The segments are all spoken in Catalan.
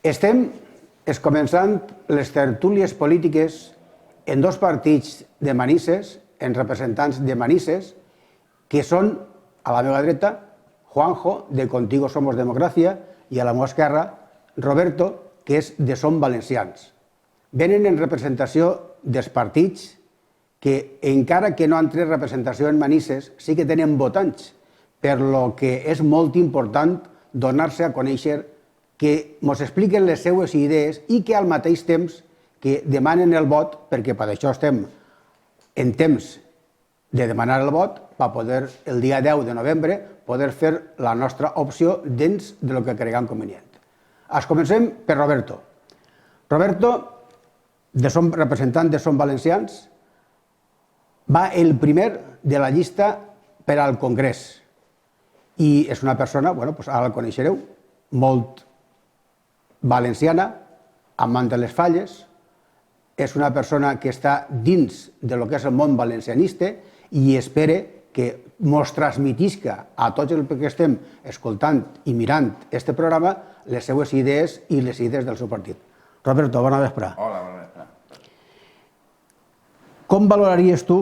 Estem començant les tertúlies polítiques en dos partits de Manises, en representants de Manises, que són, a la meva dreta, Juanjo, de Contigo Somos Democracia, i a la meva esquerra, Roberto, que és de Som Valencians. Venen en representació dels partits que, encara que no han tret representació en Manises, sí que tenen votants, per lo que és molt important donar-se a conèixer, que ens expliquen les seues idees i que al mateix temps que demanen el vot, perquè per això estem en temps de demanar el vot, per poder el dia 10 de novembre poder fer la nostra opció dins del que creguem convenient. Comencem per Roberto. Roberto, representant de Som Valencians, va el primer de la llista per al Congrés i és una persona, ara el coneixereu, molt valenciana, amant de les falles, és una persona que està dins del que és el món valencianista i espera que ens transmetisca a tots els que estem escoltant i mirant aquest programa les seues idees i les idees del seu partit. Roberto, bona vespre. Hola, bona vespre. Com valoraries tu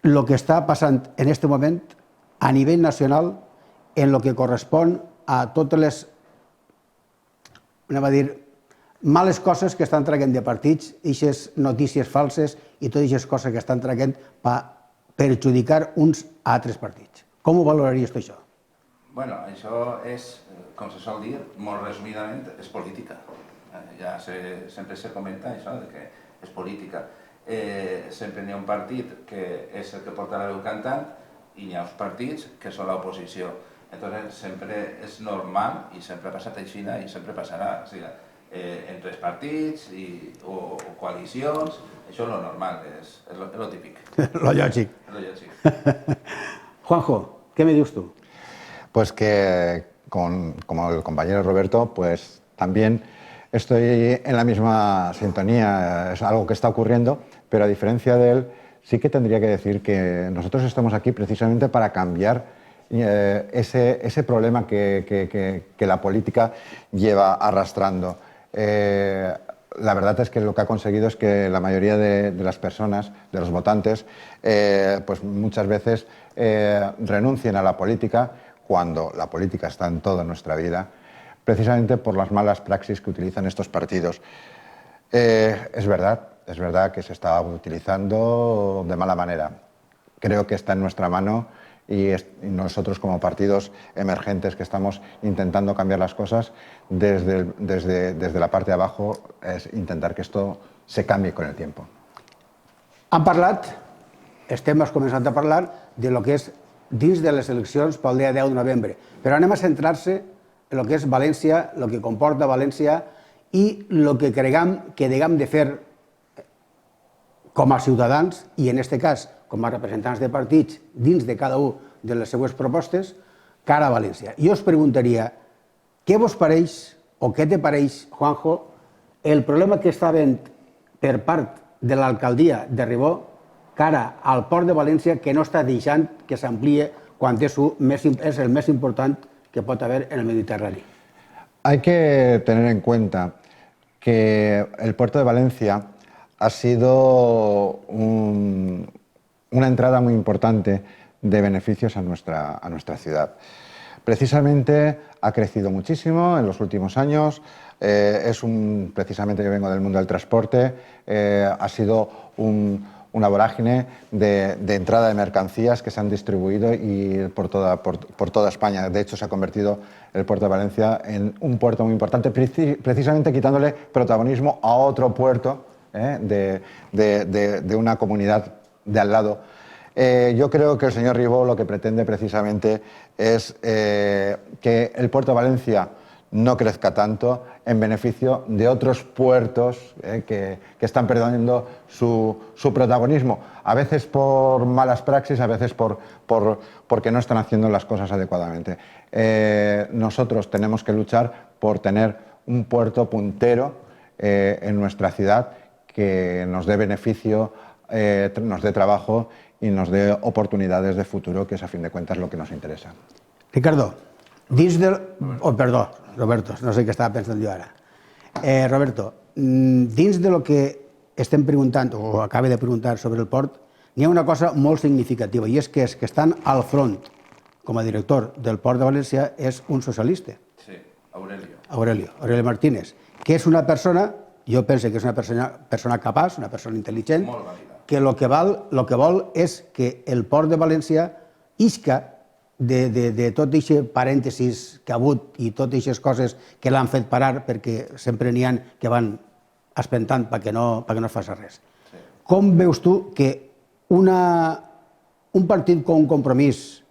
el que està passant en aquest moment a nivell nacional en el que correspon a totes les males coses que estan traient de partits, aquestes notícies falses i totes aquestes coses que estan traient per perjudicar uns a altres partits? Com ho valoraries tu, això? Bueno, això és, com se sol dir, molt resumidament, és política. Ja sempre se comenta això, que és política. Sempre n'hi ha un partit que és el que porta la veu cantant i n'hi ha uns partits que són l'oposició. Entonces, sempre és normal i sempre ha passat així i sempre passarà. O sigui, entre els partits o coalicions, això és lo normal, és lo típic. Lo lògic. Lo lògic. Juanjo, ¿qué me dices tú? Pues que, como el compañero Roberto, pues también estoy en la misma sintonía. Es algo que está ocurriendo, pero a diferencia de él, sí que tendría que decir que nosotros estamos aquí precisamente para cambiar ese problema que la política lleva arrastrando. La verdad es que lo que ha conseguido es que la mayoría de las personas, de los votantes, pues muchas veces renuncien a la política cuando la política está en toda nuestra vida, precisamente por las malas praxis que utilizan estos partidos. Es verdad que se está utilizando de mala manera. Creo que está en nuestra mano y nosotros como partidos emergentes que estamos intentando cambiar las cosas desde la parte de abajo es intentar que esto se cambie con el tiempo. Estem començant a parlar de lo que és dins de les eleccions pel dia 10 de novembre, però anem a centrar-se en el que és València, el que comporta València i el que creguem que haguem de fer com a ciutadans i en aquest cas com a representants de partits dins de cada una de les seues propostes cara a València. Jo us preguntaria, què vos pareix o què te pareix, Juanjo, el problema que està havent per part de l'alcaldia de Ribó cara al port de València que no està deixant que s'amplie quan és el més important que pot haver en el Mediterrani? Hay que tener en cuenta que el puerto de Valencia ha sido una entrada muy importante de beneficios a nuestra ciudad. Precisamente ha crecido muchísimo en los últimos años, precisamente yo vengo del mundo del transporte, ha sido una vorágine de entrada de mercancías que se han distribuido por toda España. De hecho, se ha convertido el puerto de Valencia en un puerto muy importante, precisamente quitándole protagonismo a otro puerto de una comunidad de al lado. Yo creo que el señor Ribó lo que pretende precisamente es que el puerto de Valencia no crezca tanto en beneficio de otros puertos que están perdiendo su protagonismo, a veces por malas praxis, a veces porque no están haciendo las cosas adecuadamente. Nosotros tenemos que luchar por tener un puerto puntero en nuestra ciudad que nos dé beneficio, nos dé trabajo y nos dé oportunidades de futuro, que es a fin de cuentas lo que nos interesa. Ricardo, dins del... Oh, perdó, Roberto, no sé què estava pensant jo ara. Roberto, dins de lo que estem preguntant, o acaba de preguntar sobre el port, n'hi ha una cosa molt significativa, i és que estan al front, com a director del Port de València, és un socialista. Sí, Aurelio. Aurelio Martínez, que és una persona, jo penso que és una persona capaç, una persona intel·ligent, que el que vol és que el Port de València isca de tot aquest parèntesis que ha hagut i totes aquestes coses que l'han fet parar, perquè sempre n'hi ha que van espentant perquè no es faci res. Com veus tu que un partit com Compromís,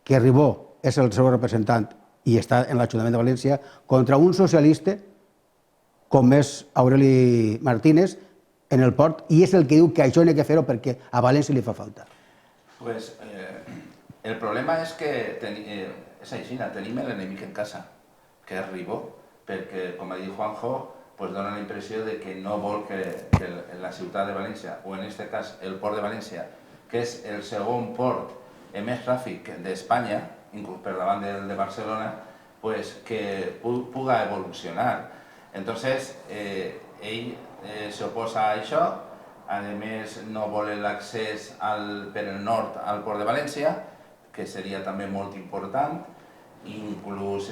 que Ribó és el seu representant i està en l'Ajuntament de València, contra un socialista com és Aureli Martínez en el port, i és el que diu que això n'hi ha que fer-ho perquè a València li fa falta? Pues el problema és que és així, tenim l'enemic en casa, que és Ribó, perquè, com ha dit Juanjo, pues dona la impressió de que no vol que la ciutat de València, o en aquest cas el port de València, que és el segon port amb més tràfic d'Espanya, inclús per davant del de Barcelona, pues que puga evolucionar. Entonces, ell s'oposa a això, a més no vol l'accés per el nord al port de València, que seria també molt important, inclús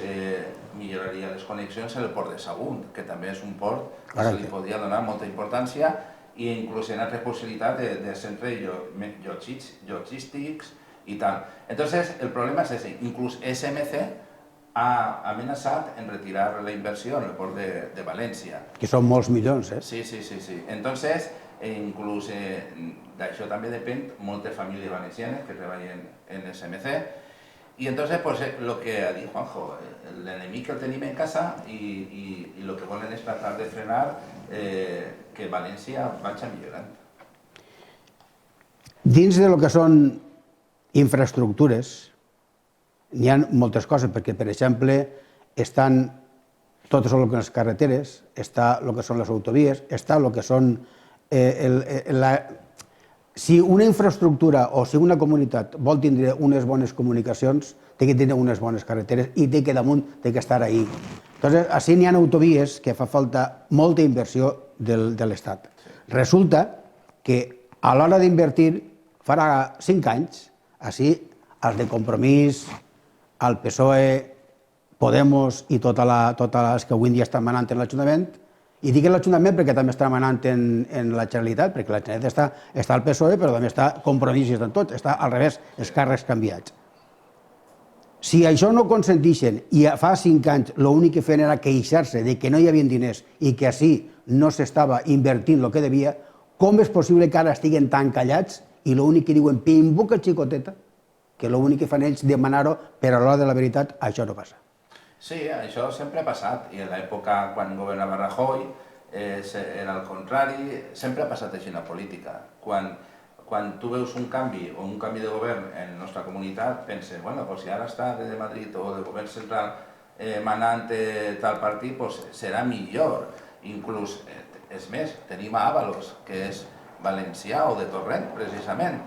milloraria les connexions en el port de Sagunt, que també és un port que se li podria donar molta importància, i inclús en altres possibilitats de centres logístics i tal. Entonces, el problema és ese. Inclús SMC ha amenaçat en retirar la inversió en el port de València. Que són molts milions, eh? Sí. Entonces, inclús d'això també depèn moltes famílies valencianes que treballen en SMC. Y entonces, pues lo que ha dicho Juanjo, el enemigo que tenim en casa y lo que volen es tratar de frenar que València vagi millorant. Dins de lo que són infraestructures, n'hi ha moltes coses, perquè, per exemple, estan totes les carreteres, està el que són les autovies, està el que són... Si una infraestructura o si una comunitat vol tindre unes bones comunicacions, té que tindre unes bones carreteres i té que damunt té que estar ahí. Entonces, així n'hi ha autovies que fa falta molta inversió de l'Estat. Resulta que a l'hora d'invertir, farà 5 anys, així, els de Compromís, el PSOE, Podemos i totes les que avui en dia estan manant en l'Ajuntament, i dic l'Ajuntament perquè també està manant en la Generalitat, perquè la Generalitat està al PSOE, però també està Compromís i estan tots, està al revés, els càrrecs canviats. Si això no consenteixen i fa 5 anys l'únic que feien era queixar-se de que no hi havia diners i que així no s'estava invertint el que devia, com és possible que ara estiguen tan callats i l'únic que diuen pim-buca xicoteta, que l'únic que fan ells demanar-ho, però a l'hora de la veritat això no passa? Sí, això sempre ha passat, i en l'època quan governava Rajoy era al contrari, sempre ha passat així en la política. Quan tu veus un canvi o un canvi de govern en la nostra comunitat, penses, bueno, si ara està de Madrid o del govern central manant tal partit, serà millor. Inclús, és més, tenim a Ábalos, que és valencià o de Torrent, precisament,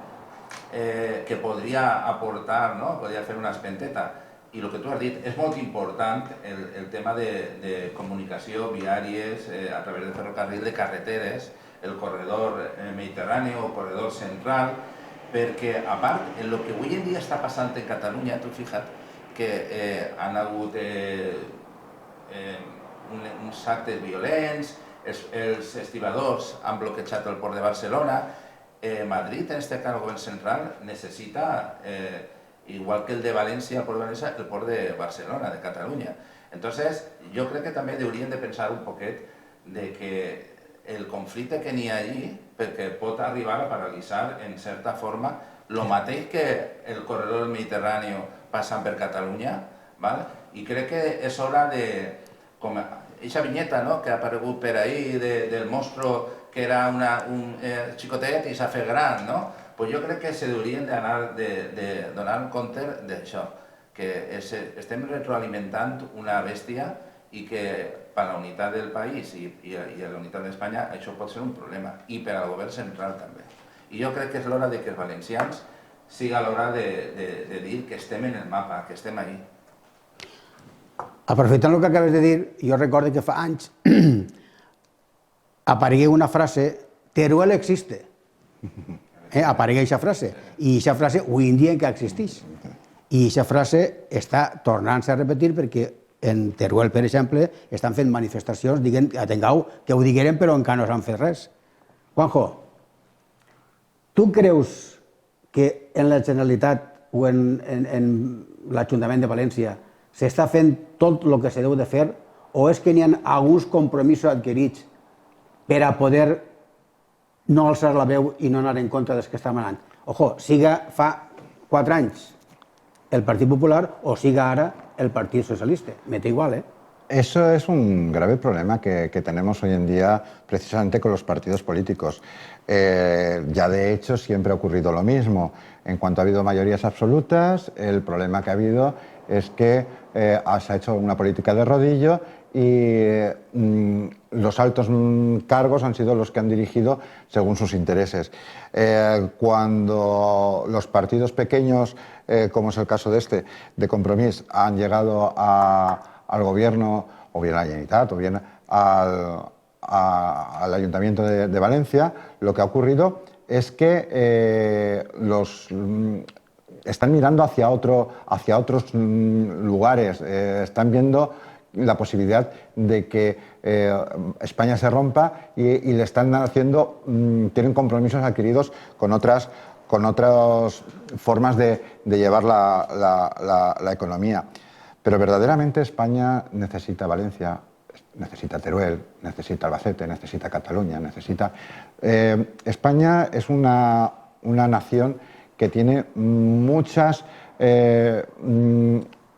que podria aportar, podria fer una espenteta. I el que tu has dit, és molt important el tema de comunicació viàries a través de ferrocarril, de carreteres, el corredor mediterrani o el corredor central, perquè a part, el que avui en dia està passant en Catalunya, tu fixa't que han hagut uns actes violents, els estibadors han bloquejat el port de Barcelona, Madrid, en aquest cas el govern central, necessita igual que el de València, el port de València, el port de Barcelona, de Catalunya. Entonces, jo crec que també haurien de pensar un poquet de que el conflicte que n'hi ha allí, perquè pot arribar a paralitzar en certa forma el mateix que el corredor mediterrani passant per Catalunya, i crec que és hora de... com aquesta vinyeta que ha aparegut per ahir del monstru que era un xicotet i s'ha fet gran, no? Jo crec que s'haurien de donar compte d'això, que estem retroalimentant una bèstia i que per a la unitat del país i a la unitat d'Espanya això pot ser un problema, i per al govern central també. I jo crec que és l'hora que els valencians siga l'hora de dir que estem en el mapa, que estem ahí. Aprofitant el que acabes de dir, jo recordo que fa anys aparegué una frase, Teruel existe. Aparegué aquesta frase. I aquesta frase avui en dia encara existeix. I aquesta frase està tornant-se a repetir perquè en Teruel, per exemple, estan fent manifestacions dient, atengueu, que ho digueren però encara no s'han fet res. Juanjo, tu creus que en la Generalitat o en l'Ajuntament de València s'està fent tot el que se deu de fer o és que n'hi ha alguns compromisos adquirits per a poder no alçar la veu i no anar en contra dels que estan manant? Ojo, siga fa 4 anys el Partit Popular o siga ara el Partit Socialista. Me da igual, ¿eh? Eso es un grave problema que tenemos hoy en día precisamente con los partidos políticos. Ya de hecho siempre ha ocurrido lo mismo. En cuanto ha habido mayorías absolutas, el problema que ha habido es que se ha hecho una política de rodillo y los altos cargos han sido los que han dirigido según sus intereses. Cuando los partidos pequeños, como es el caso de Compromís, han llegado al gobierno, o bien a la Generalitat, o bien al Ayuntamiento de Valencia, lo que ha ocurrido es que están mirando hacia otros lugares, están viendo la posibilidad de que España se rompa y le están haciendo, tienen compromisos adquiridos con otras formas de llevar la economía. Pero verdaderamente España necesita Valencia, necesita Teruel, necesita Albacete, necesita Cataluña, necesita... España es una nación que tiene muchas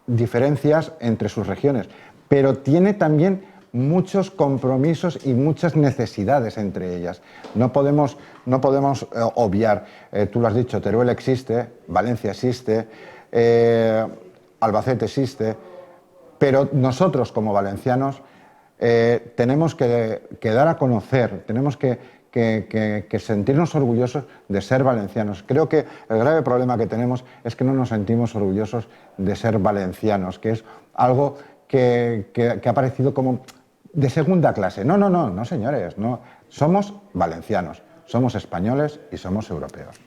diferencias entre sus regiones, pero tiene también muchos compromisos y muchas necesidades entre ellas. No podemos obviar, tú lo has dicho, Teruel existe, Valencia existe, Albacete existe, pero nosotros como valencianos tenemos que dar a conocer, tenemos que sentirnos orgullosos de ser valencianos. Creo que el grave problema que tenemos es que no nos sentimos orgullosos de ser valencianos, que es algo que ha parecido como de segunda clase. No, señores, no. Somos valencianos, somos españoles y somos europeos.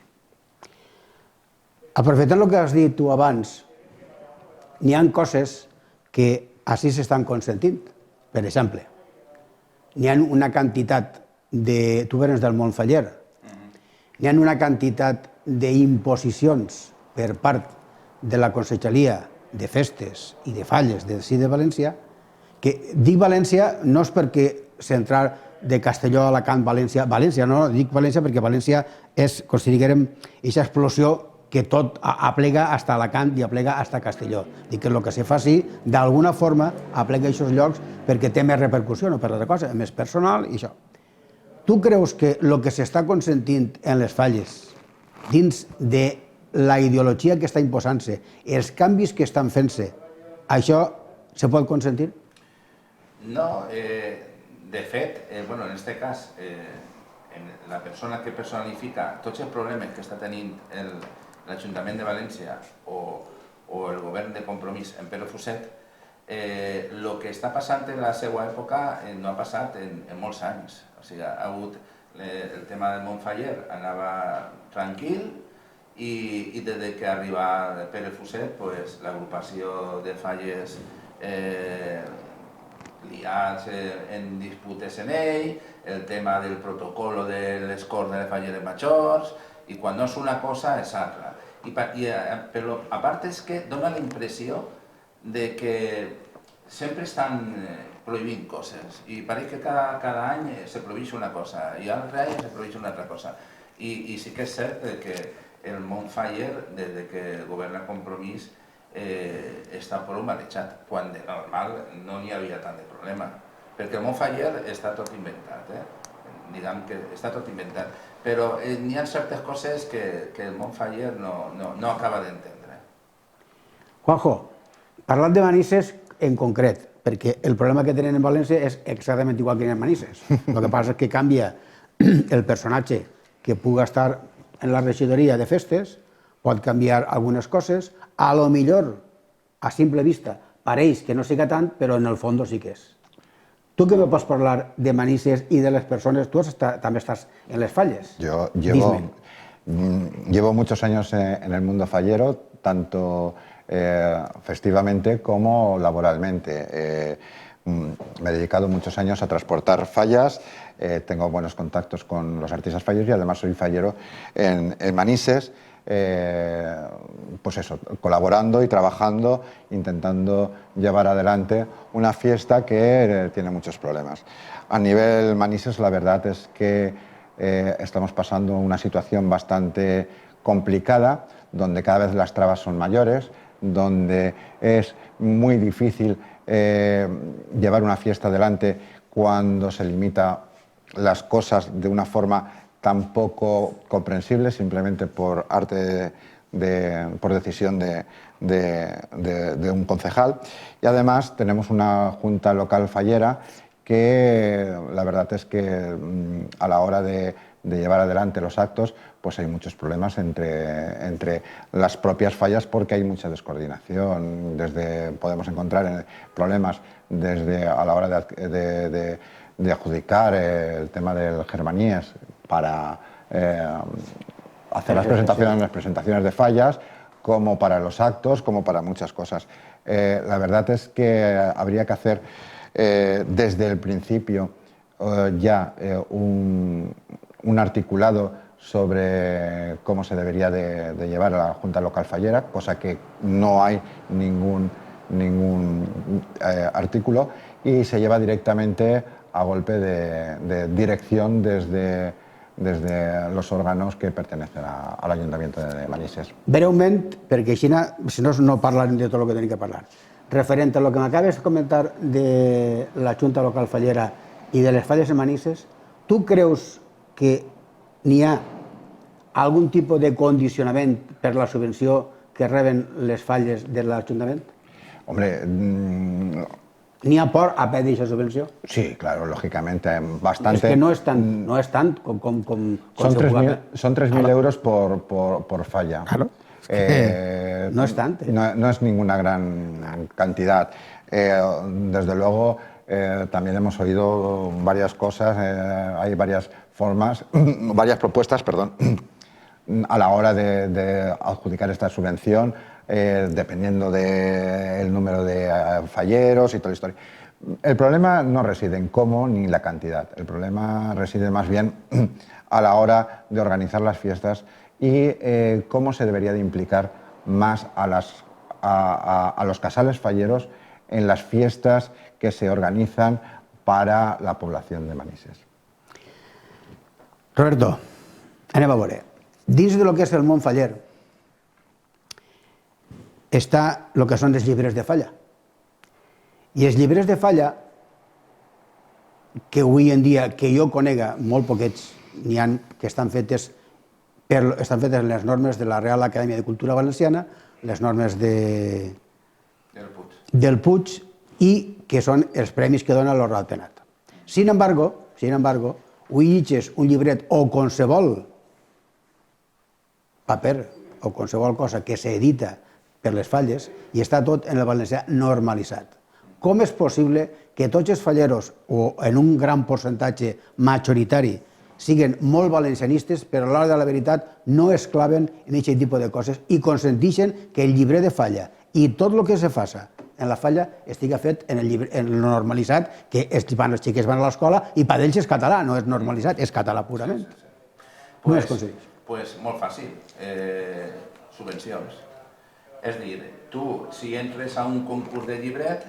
Aprofitant el que has dit tu abans, n'hi ha coses que així s'estan consentint. Per exemple, n'hi ha una quantitat de... Tu vens del Montfaller. N'hi ha una quantitat d'imposicions per part de la Conselleria de Festes i de Falles de València, que dic València no és perquè centrar de Castelló, Alacant, València, no, dic València perquè València és, com si diguérem, aquesta explosió que tot aplega fins a Alacant i aplega fins a Castelló. Dic que el que se faci, d'alguna forma, aplega aquests llocs perquè té més repercussió, no per altra cosa, més personal i això. Tu creus que el que s'està consentint en les Falles, dins de la ideologia que està imposant-se, els canvis que estan fent-se, això se pot consentir? No, de fet, en aquest cas, la persona que personifica tots els problemes que està tenint l'Ajuntament de València o el govern de Compromís en Pere Fuset, el que està passant en la seva època no ha passat en molts anys. O sigui, ha hagut el tema del Montfaller, anava tranquil, i des que arriba Pere Fuset, l'agrupació de Falles liats en disputes en ell, el tema del protocolo de les Corts de les Falleres Majors, i quan no és una cosa és altra. Però a part és que dona la impressió de que sempre estan prohibint coses i pareix que cada any se prohibeix una cosa i l'altre any se prohibeix una altra cosa. I sí que és cert que el Montfaller, des que governa Compromís, està prou marejat, quan de normal no n'hi havia tant de problema. Perquè el Montfaller està tot inventat, diguem que està tot inventat, però n'hi ha certes coses que el Montfaller no acaba d'entendre. Juanjo, parlant de Manises en concret, perquè el problema que tenen en València és exactament igual que en Manises. El que passa és que canvia el personatge que pugui estar en la regidoria de Festes, pot canviar algunes coses, a lo millor, a simple vista, pareix que no siga tant, però en el fons sí que és. Tu què me pots parlar de Manises i de les persones? Tu també estàs en les falles. Yo llevo muchos años en el mundo fallero, tanto festivamente como laboralmente. Me he dedicado muchos años a transportar fallas, tengo buenos contactos con los artistas falleros y además soy fallero en Manises. Pues eso, colaborando y trabajando, intentando llevar adelante una fiesta que tiene muchos problemas. A nivel Manises, la verdad es que estamos pasando una situación bastante complicada, donde cada vez las trabas son mayores, donde es muy difícil llevar una fiesta adelante cuando se limita las cosas de una forma tan poco comprensible, simplemente por por decisión de un concejal. Y además tenemos una junta local fallera que la verdad es que a la hora de llevar adelante los actos, pues hay muchos problemas entre las propias fallas porque hay mucha descoordinación. Podemos encontrar problemas desde a la hora de adjudicar el tema del Germanías para hacer las presentaciones de fallas, como para los actos, como para muchas cosas. La verdad es que habría que hacer desde el principio ya un articulado sobre cómo se debería de llevar a la Junta Local Fallera, cosa que no hay ningún artículo, y se lleva directamente a golpe de dirección desde los órganos que pertenecen al Ayuntamiento de Manises. Breument, perquè així, si no, no parlarem de tot el que tenim que parlar. Referent a lo que m'acabes de comentar de la Junta Local Fallera i de les falles en Manises, tu creus que n'hi ha algun tipus de condicionament per la subvenció que reben les falles de l'Ajuntament? Hombre, ¿N'hi ha por a pedir esa subvenció? sí, claro, lógicamente, bastante. Es que no es tant com son 3.000 euros por falla. Claro. No es tant. No es ninguna gran cantidad. Desde luego, también hemos oído varias cosas, hay varias formas, varias propuestas, perdón, a la hora de adjudicar esta subvención, dependiendo del número de falleros y toda la historia. El problema no reside en cómo ni la cantidad, el problema reside más bien a la hora de organizar las fiestas y cómo se debería de implicar más a los casales falleros en las fiestas que se organizan para la población de Manises. Roberto, anem a veure. Dins del que és el món faller està el que són els llibres de falla. I els llibres de falla, que avui en dia, que jo conega molt poquets, n'hi ha que estan fetes en les normes de la Real Acadèmia de Cultura Valenciana, les normes del Puig, i que són els premis que dona l'Ordre del Penat. Sin embargo, avui llegeixes un llibret o qualsevol paper o qualsevol cosa que s'edita per les falles i està tot en el valencià normalitzat. Com és possible que tots els falleros, o en un gran percentatge majoritari, siguin molt valencianistes, però a l'hora de la veritat no es claven en aquest tipus de coses i consenteixen que el llibret de falla i tot el que se faça en la falla estiga fet en el normalitzat, que els xiquets van a l'escola i per ells és català, no és normalitzat, és català purament. Com es aconsegueix? Pues molt fàcil, subvencions. És a dir, tu, si entres a un concurs de llibret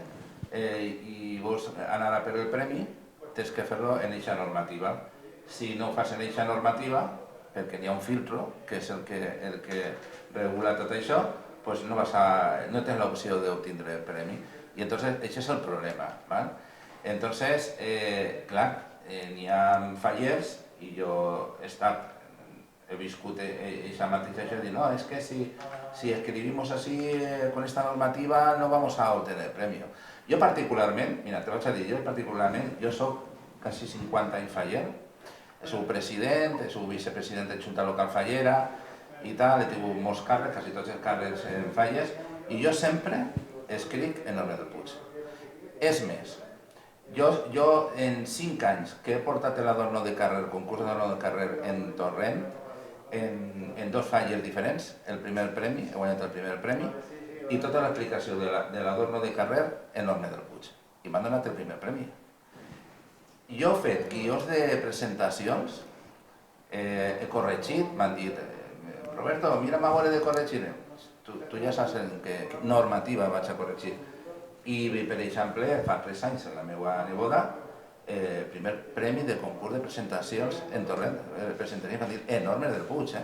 i vols anar a per el premi, tens que fer-lo en eixa normativa. Si no ho fas en eixa normativa, perquè n'hi ha un filtro, que és el que regula tot això, pues no tens l'opció d'obtindre el premi. I entonces, això és el problema. Entonces, clar, n'hi ha fallers, i jo he viscut esa mateixa això, de no, es que si escribimos así con esta normativa no vamos a obtener premio. Jo particularment, mira, te vaig a dir, jo soc quasi 50 anys faller, he sigut president, he sigut vicepresident de Junta Local Fallera i tal, he tingut molts càrrecs, quasi tots els càrrecs en falles, i jo sempre escric en Norma del Puig. És més, jo en 5 anys que he portat l'adorno de carrer, el concurs d'adorno de carrer en Torrent, en 2 falles diferents, el primer premi, he guanyat el primer premi, i tota l'explicació de l'adorno de carrer en Norma del Puig. I m'han donat el primer premi. Jo he fet guions de presentacions, he corregit, m'han dit, Roberto, mira'm a veure de corregir. Tu ja saps en què normativa vaig a corregir. I, per exemple, fa 3 anys, la meva neboda, primer premi de concurs de presentacions en Torrent, presentaria, m'han dit, enorme del Puig,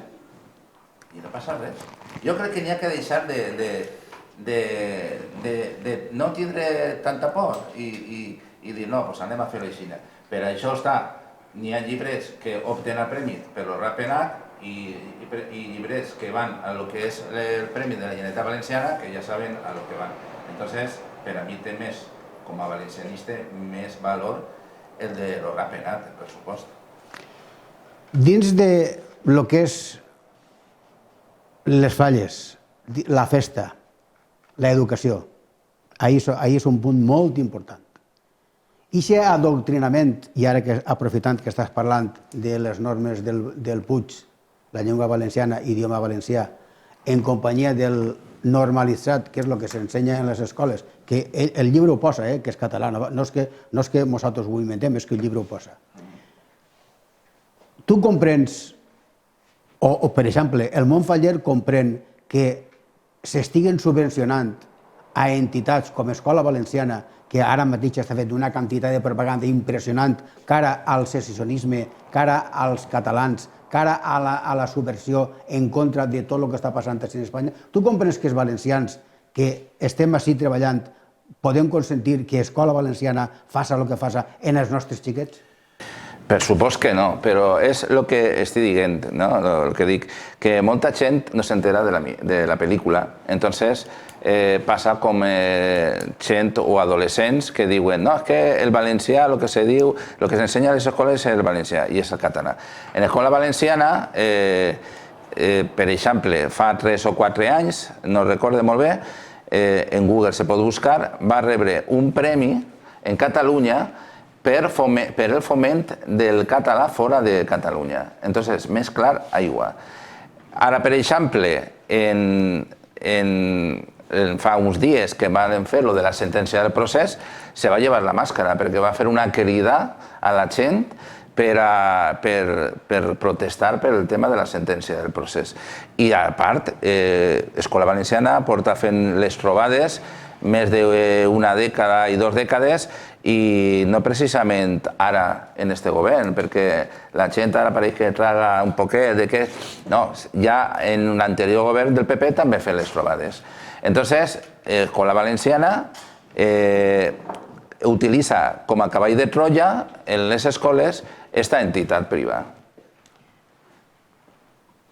I no passa res. Jo crec que n'hi ha que deixar de no tindre tanta por i dir, no, doncs anem a fer-ho així. Per això n'hi ha llibres que opten a premi per lo Rapenat i llibres que van a lo que és el Premi de la Generalitat Valenciana, que ja saben a lo que van. Entonces, per a mi té més, com a valencianista, més valor el de lo Rapenat, per supost. Dins de lo que és les falles, la festa, l'educació, ahí és un punt molt important. I aquest adoctrinament, i ara que aprofitant que estàs parlant de les normes del Puig, la llengua valenciana, idioma valencià, en companyia del normalitzat, que és el que s'ensenya en les escoles, que el llibre ho posa, que és català, no és que nosaltres ho inventem, és que el llibre ho posa. Tu comprens, o per exemple, el món faller comprèn que s'estiguen subvencionant a entitats com Escola Valenciana, que ara mateix està fet una quantitat de propaganda impressionant cara al secessionisme, cara als catalans, cara a la subversió en contra de tot el que està passant a Espanya. Tu comprens que els valencians que estem així treballant podem consentir que Escola Valenciana faci el que faci en els nostres xiquets? Per supost que no, però és el que estic dient, el que dic, que molta gent no s'entera de la pel·lícula. Entonces passa com gent o adolescents que diuen no, és que el valencià, el que se diu, el que s'ensenya a les escoles és el valencià i és el català. En l'escola valenciana, per exemple, fa 3 o 4 anys, no recorde molt bé, en Google se pot buscar, va rebre un premi en Catalunya per el foment del català fora de Catalunya. Entonces, més clar, aigua. Ara, per exemple, fa uns dies que van fer lo de la sentència del procés, se va llevar la màscara perquè va fer una crida a la gent per protestar per el tema de la sentència del procés. I a part, Escola Valenciana porta fent les trobades més d'una dècada i 2 dècades i no precisament ara en este govern, perquè la gent ara pareix que traga un poquet de que... No, ja en l'anterior govern del PP també fer les trobades. Entonces, Escola Valenciana utilitza com a cavall de Troia en les escoles esta entitat privada.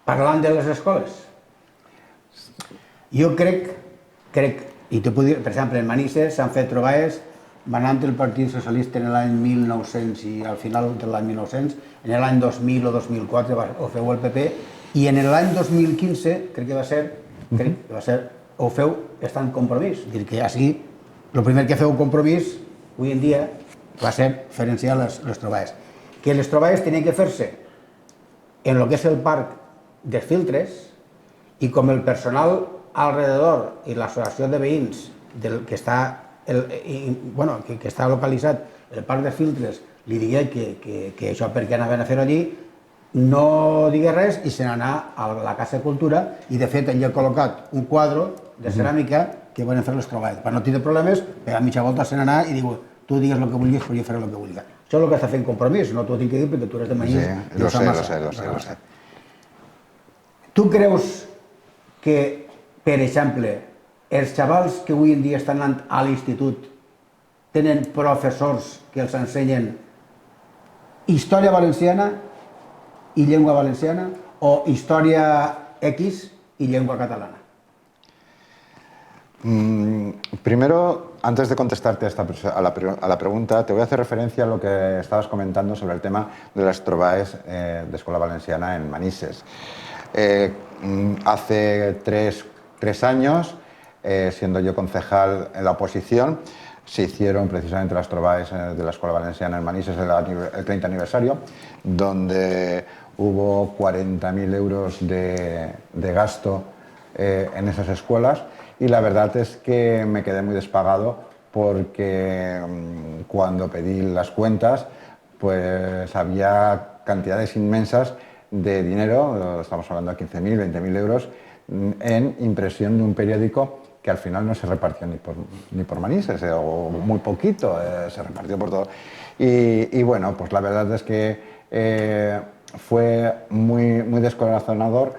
Parlant de les escoles, jo crec, i te puc dir, per exemple, en Manises s'han fet trobades manant el Partit Socialista en l'any 1900 i al final de l'any 1900, en l'any 2000 o 2004 ho feu el PP, i en l'any 2015, crec que va ser, ho feu estant Compromís. Dir que així, el primer que feu Compromís, avui en dia, va ser diferenciar les trobades. Que les trobades tenien que fer-se en el que és el parc dels Filtres, i com el personal alrededor i l'associació de veïns que està localitzat el parc dels Filtres li digué que això per què anaven a fer allí, no digué res i se n'anà a la Casa de Cultura i de fet allà he col·locat un quadre de ceràmica que van fer les trobades. Per no tindre problemes, per a mitja volta se n'anà i diu tu digues el que vulguis però jo faré el que vulgui. Això és el que està fent Compromís, no t'ho tinc que dir perquè tu eres de Manises. Sí, lo sé. Tu creus que, per exemple, els xavals que avui en dia estan anant a l'institut tenen professors que els ensenyen història valenciana i llengua valenciana o història X y llengua catalana? Primero, antes de contestarte a la pregunta, te voy a hacer referencia a lo que estabas comentando sobre el tema de las trobades de Escola Valenciana en Manises. Hace tres años siendo yo concejal en la oposición, se hicieron precisamente las trobades de la Escuela Valenciana en Manises, el 30 aniversario, donde hubo 40.000 euros de gasto en esas escuelas, y la verdad es que me quedé muy despagado porque cuando pedí las cuentas pues había cantidades inmensas de dinero, estamos hablando de 15.000, 20.000 euros, en impresión de un periódico que al final no se repartió ni por Manises, o muy poquito, se repartió por todo. Y bueno, pues la verdad es que fue muy descorazonador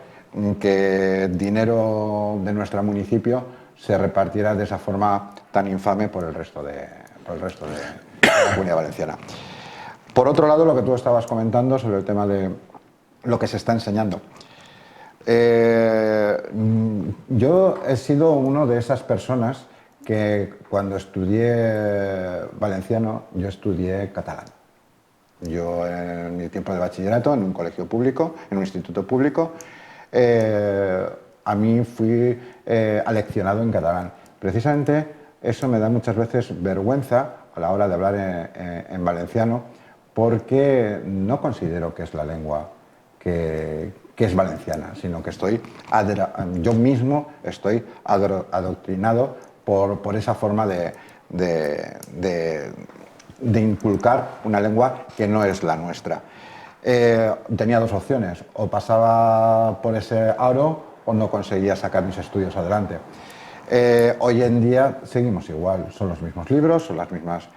que dinero de nuestro municipio se repartiera de esa forma tan infame por el resto de la Comunidad Valenciana. Por otro lado, lo que tú estabas comentando sobre el tema de lo que se está enseñando. Yo he sido una de esas personas que cuando estudié valenciano, yo estudié catalán. Yo en mi tiempo de bachillerato, en un colegio público, en un instituto público, a mí fui aleccionado en catalán. Precisamente eso me da muchas veces vergüenza a la hora de hablar en valenciano, porque no considero que es la lengua que es valenciana, sino que yo mismo estoy adoctrinado por esa forma de inculcar una lengua que no es la nuestra. Tenía dos opciones: o pasaba por ese aro o no conseguía sacar mis estudios adelante. Hoy en día seguimos igual, son los mismos libros, son las mismas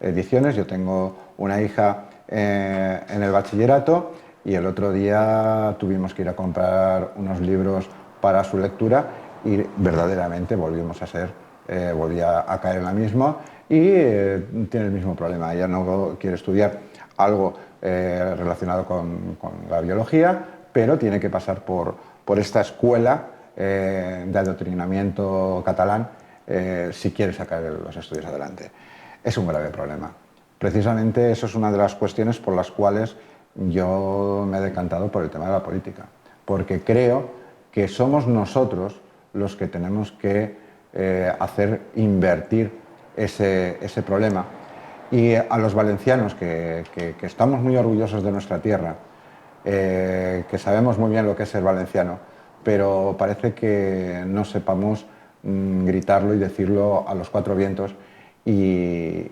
ediciones. Yo tengo una hija en el bachillerato y el otro día tuvimos que ir a comprar unos libros para su lectura y verdaderamente volví a caer en la misma y tiene el mismo problema. Ella no quiere estudiar algo relacionado con la biología, pero tiene que pasar por esta escuela de adoctrinamiento catalán si quiere sacar los estudios adelante. Es un grave problema. Precisamente eso es una de las cuestiones por las cuales yo me he decantado por el tema de la política, porque creo que somos nosotros los que tenemos que hacer invertir ese problema. Y a los valencianos que estamos muy orgullosos de nuestra tierra, que sabemos muy bien lo que es ser valenciano, pero parece que no sepamos gritarlo y decirlo a los cuatro vientos, y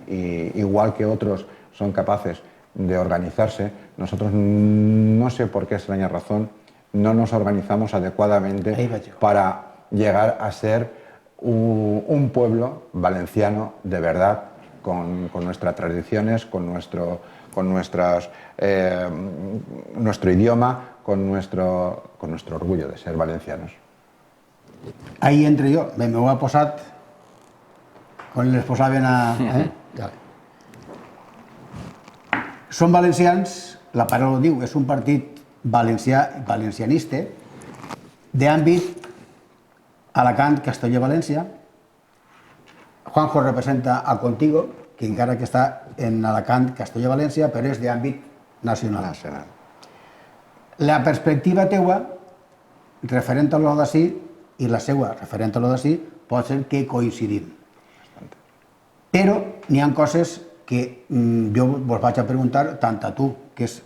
igual que otros son capaces de organizarse, nosotros no sé por qué extraña razón no nos organizamos adecuadamente para llegar a ser un pueblo valenciano de verdad, con nuestras tradiciones, con nuestro idioma, con nuestro orgullo de ser valencianos. Ahí entre jo, m'ho ha posat quan les posaven a... Són valencians, la paraula ho diu, és un partit valencianista d'àmbit Alacant, Castelló, València. Juanjo representa a Contigo, que encara que està en Alacant, Castelló, València, però és d'àmbit nacional. La perspectiva teua, referent a lo d'ací, i la seva, referent a lo d'ací, pot ser que coincidim. Però n'hi ha coses que jo vos vaig a preguntar tant a tu, que és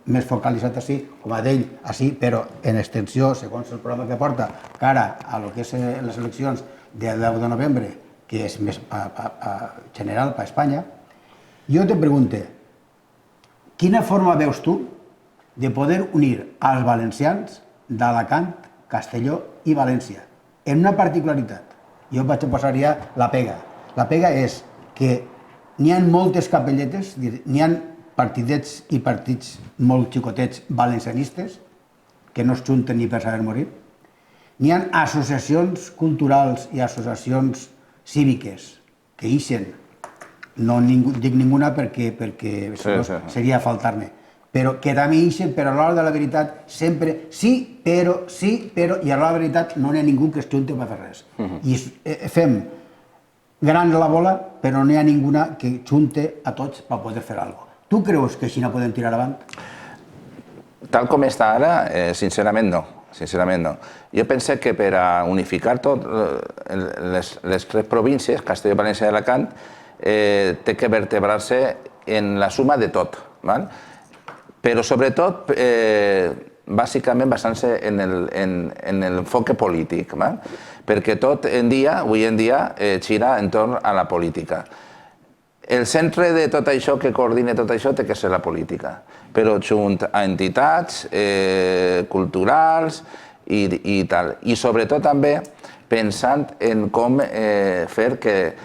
més focalitzat així, com a d'ell així, però en extensió, segons el programa que porta, cara a lo que és les eleccions del 10 de novembre, que és més general per Espanya. Jo te pregunto, quina forma veus tu de poder unir als valencians d'Alacant, Castelló i València? En una particularitat, jo vaig a posar ja la pega. La pega és que n'hi ha moltes capelletes, n'hi ha partidets i partits molt xicotets valencianistes que no es junten ni per saber morir. N'hi ha associacions culturals i associacions cíviques que ixen, no dic ninguna perquè seria faltar-me, però que també ixen, però a l'hora de la veritat sempre sí, però, i a l'hora de la veritat no n'hi ha ningú que es junti per fer res. I fem gran la bola, però no hi ha ninguna que junte a tots per poder fer alguna cosa. Tu creus que així no podem tirar avant? Tal com està ara, sincerament no. sincerament no. Jo penso que per a unificar tot, les tres províncies, Castelló, València i Alacant, té que vertebrar-se en la suma de tot, val? Però sobretot, bàsicament basant-se en l'enfoque polític, val? Perquè tot avui en dia gira entorn a la política. El centre de tot això, que coordina tot això, té que ser la política, però junt a entitats culturals i tal. I sobretot també pensant en com fer que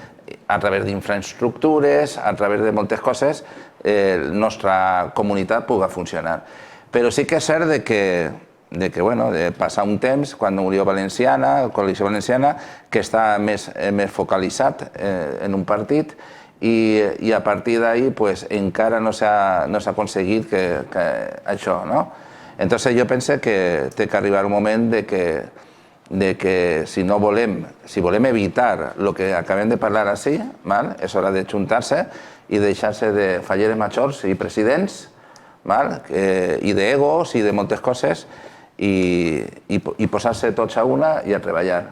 a través d'infraestructures, a través de moltes coses, la nostra comunitat pugui funcionar. Però sí que és cert de passar un temps, quan Unió Valenciana, Coalició Valenciana, que està més focalitzat en un partit, i a partir d'ahí encara no s'ha aconseguit això, no? Entonces jo penso que té que arribar un moment de que si volem evitar el que acabem de parlar així, és hora de juntar-se i deixar-se de falleres majors i presidents, i d'egos i de moltes coses, i posar-se tots a una i a treballar.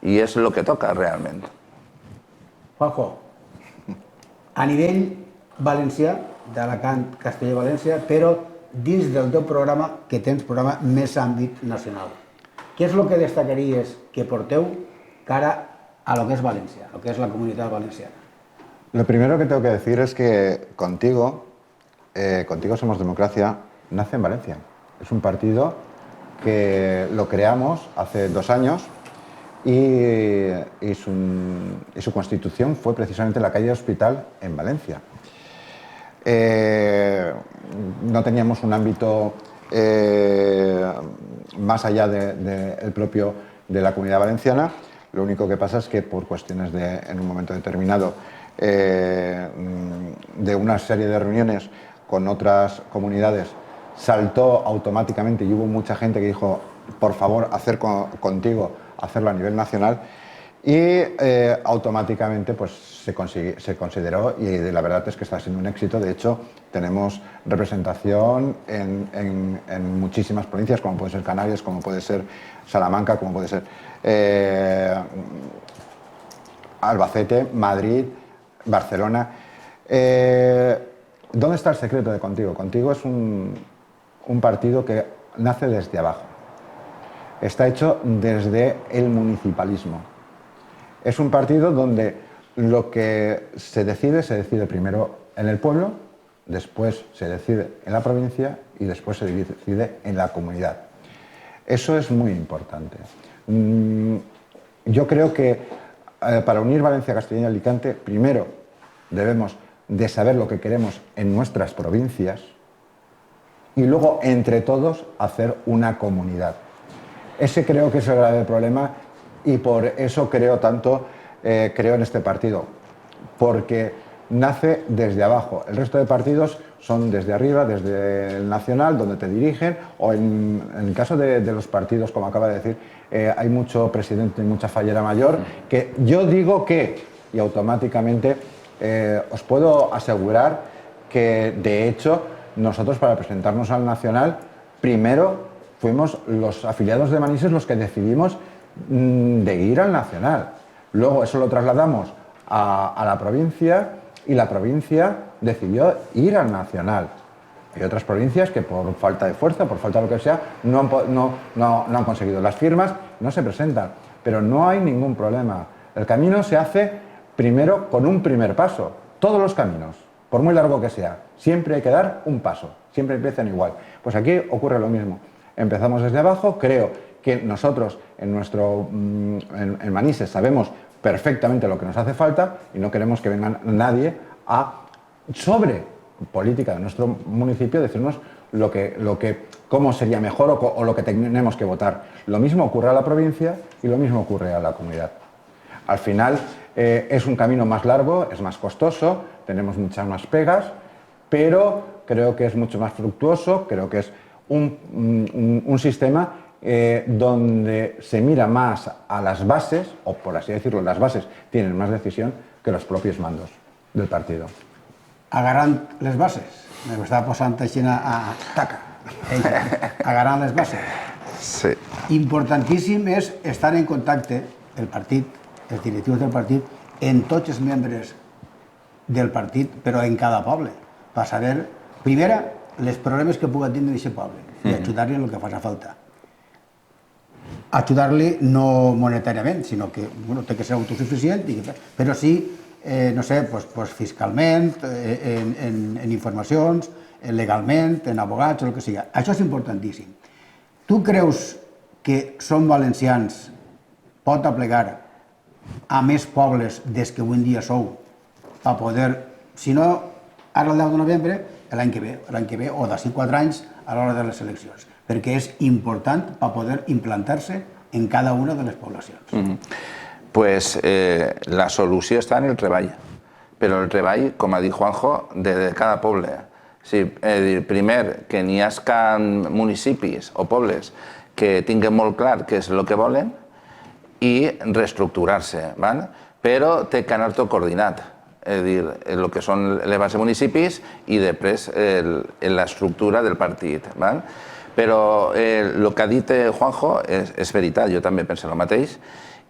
I és el que toca realment. Juanjo, a nivell valencià, d'Alacant, Castelló i València, però dins del teu programa, que tens programa més àmbit nacional. Què és el que destacaries que porteu cara a lo que es València, a lo que es la comunitat valenciana? Lo primero que tengo que decir es que Contigo Somos Democracia nace en Valencia. Es un partido que lo creamos hace 2 años y su constitución fue precisamente en la calle Hospital en Valencia. No teníamos un ámbito más allá de la Comunidad Valenciana. Lo único que pasa es que por cuestiones en un momento determinado de una serie de reuniones con otras comunidades saltó automáticamente y hubo mucha gente que dijo, por favor, hacerlo a nivel nacional, y automáticamente se consideró, y la verdad es que está siendo un éxito. De hecho, tenemos representación en muchísimas provincias, como puede ser Canarias, como puede ser Salamanca, como puede ser Albacete, Madrid, Barcelona. ¿Dónde está el secreto de Contigo? Contigo es un partido que nace desde abajo. Está hecho desde el municipalismo. Es un partido donde lo que se decide primero en el pueblo, después se decide en la provincia y después se decide en la comunidad. Eso es muy importante. Yo creo que para unir Valencia, Castellón y Alicante, primero debemos de saber lo que queremos en nuestras provincias y luego, entre todos, hacer una comunidad. Ese creo que es el grave problema y por eso creo en este partido, porque nace desde abajo. El resto de partidos son desde arriba, desde el nacional, donde te dirigen, o en el caso de los partidos, como acaba de decir, hay mucho presidente y mucha fallera mayor, que yo digo y automáticamente os puedo asegurar que, de hecho, nosotros para presentarnos al nacional, primero fuimos los afiliados de Manises los que decidimos de ir al nacional. Luego eso lo trasladamos a la provincia y la provincia decidió ir al nacional. Hay otras provincias que por falta de fuerza, por falta de lo que sea, no han conseguido las firmas, no se presentan. Pero no hay ningún problema. El camino se hace primero con un primer paso. Todos los caminos, por muy largo que sea, siempre hay que dar un paso. Siempre empiezan igual. Pues aquí ocurre lo mismo. Empezamos desde abajo. Creo que nosotros en Manises sabemos perfectamente lo que nos hace falta y no queremos que venga nadie sobre política de nuestro municipio decirnos cómo sería mejor o lo que tenemos que votar. Lo mismo ocurre a la provincia y lo mismo ocurre a la comunidad. Al final es un camino más largo, es más costoso, tenemos muchas más pegas, pero creo que es mucho más fructuoso, creo que es un sistema donde se mira más a las bases, o por así decirlo, las bases tienen más decisión que los propios mandos del partido. Agarrant les bases. Me estava posant així a taca. Agarrant les bases. Sí. Importantíssim és estar en contacte, el partit, els directius del partit, en tots els membres del partit, però en cada poble, per saber, primera, els problemes que pugui tindre aquest poble i ajudar-li en el que faci falta. Ajudar-li no monetàriament, sinó que té que ser autosuficient, però sí, no sé, fiscalment, en informacions, legalment, en abogats, o el que sigui. Això és importantíssim. Tu creus que Som Valencians pot aplegar a més pobles des que avui en dia sou per poder, si no ara el 10 de novembre, l'any que ve o d'ací 4 anys a l'hora de les eleccions, perquè és important per poder implantar-se en cada una de les poblacions. Pues la solució està en el treball, però el treball, com ha dit Juanjo, de cada poble. Sí, primer, que n'hi hagi municipis o pobles que tinguin molt clar què és el que volen i reestructurar-se, però té que anar tot coordinat, és a dir, el que són les bases municipis i després l'estructura del partit. Però el que ha dit Juanjo és veritat, jo també penso el mateix,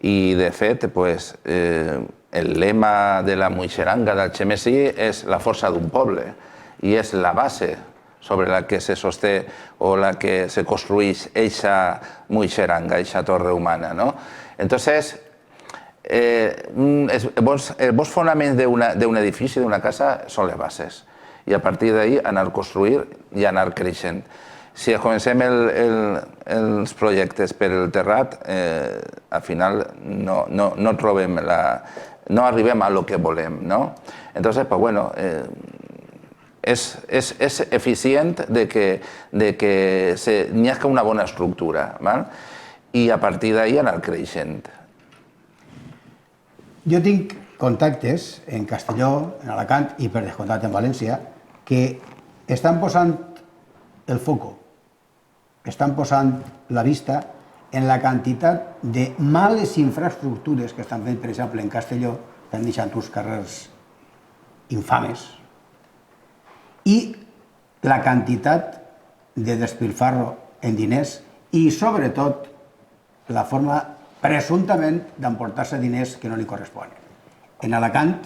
i de fet el lema de la Muixeranga d'Algemesí és la força d'un poble, i és la base sobre la que se sosté o la que se construeix eixa Muixeranga, eixa torre humana. Entonces, els bons fonaments d'un edifici, d'una casa, són les bases. I a partir d'ahí anar a construir i anar creixent. Si comencem els projectes per el terrat, al final no trobem no arribem a lo que volem. Entonces, pues bueno, és eficient de que n'hi hagi una bona estructura i a partir d'ahí anar creixent. Jo tinc contactes en Castelló, en Alacant i per descomptat en València que estan posant el foco, estan posant la vista en la quantitat de males infraestructures que estan fent, per exemple, en Castelló, estan deixant uns carrers infames, i la quantitat de despilfarro en diners i, sobretot, la forma presumptament d'emportar-se diners que no li corresponen. En Alacant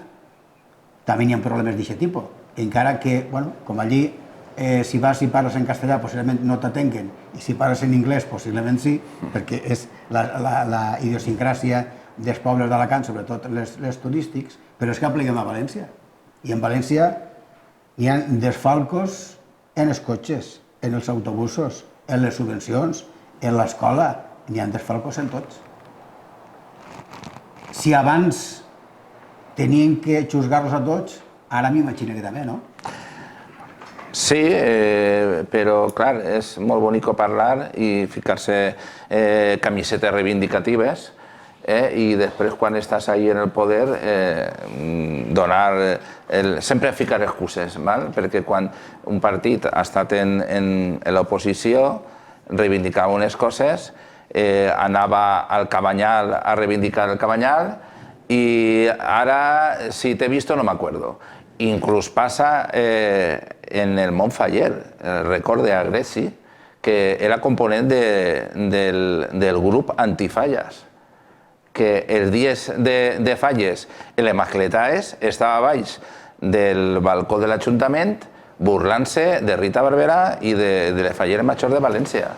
també hi ha problemes d'aquest tipus, encara que, com allí, si vas i parles en castellà possiblement no t'atenguen, i si parles en anglès possiblement sí, perquè és la idiosincràsia dels pobles d'Alacant, sobretot els turístics, però és que apliquem a València. I en València hi ha desfalcos en els cotxes, en els autobusos, en les subvencions, en l'escola, n'hi ha desfalcos en tots. Si abans tenien que juzgar-los a tots, ara m'imagino que també, no? Sí, però clar, és molt bonic parlar i ficar-se camisetes reivindicatives i després quan estàs ahí en el poder sempre ficar excuses, perquè quan un partit ha estat en l'oposició reivindicava unes coses, anava al Cabanyal a reivindicar el Cabanyal i ara si t'he vist no m'acuerdo. Inclús passa en el Montfaller, el record d'Agresi, que era component del grup Antifalles, que els dies de falles en les mascletaes estava a baix del balcó de l'Ajuntament burlant-se de Rita Barberà i de les falleres majors de València.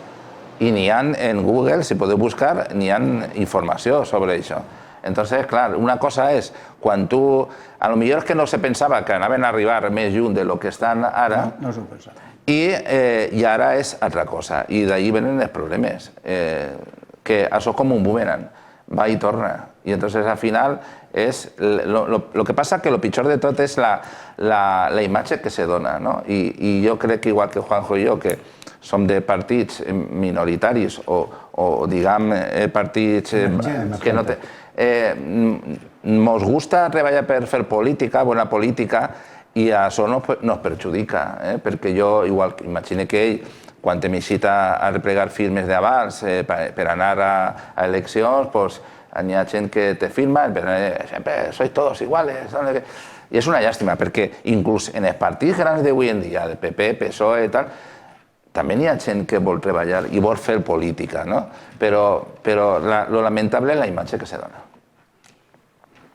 I n'hi ha en Google, si podeu buscar, n'hi ha informació sobre això. Entonces, clar, una cosa és quan tu... A lo millor és que no se pensava que anaven a arribar més lluny de lo que estan ara. No s'ho pensava. I ara és altra cosa. I d'ahí venen els problemes. Que això és com un boomerang. Va i torna. I entonces al final és... Lo que passa que lo pitjor de tot és la imatge que se dona. I jo crec que igual que Juanjo i jo, que som de partits minoritaris o diguem partits que no té... Mos gusta treballar per fer política, bona política, i això nos perjudica, perquè jo, igual, imagine que ell, quan em cita a replegar firmes d'avals per anar a eleccions, doncs hi ha gent que te firma, sempre sois todos iguales. I és una llàstima, perquè inclús en els partits grans d'avui en dia, de PP, PSOE i tal, també hi ha gent que vol treballar i vol fer política, no? Però lo lamentable és la imatge que se dona.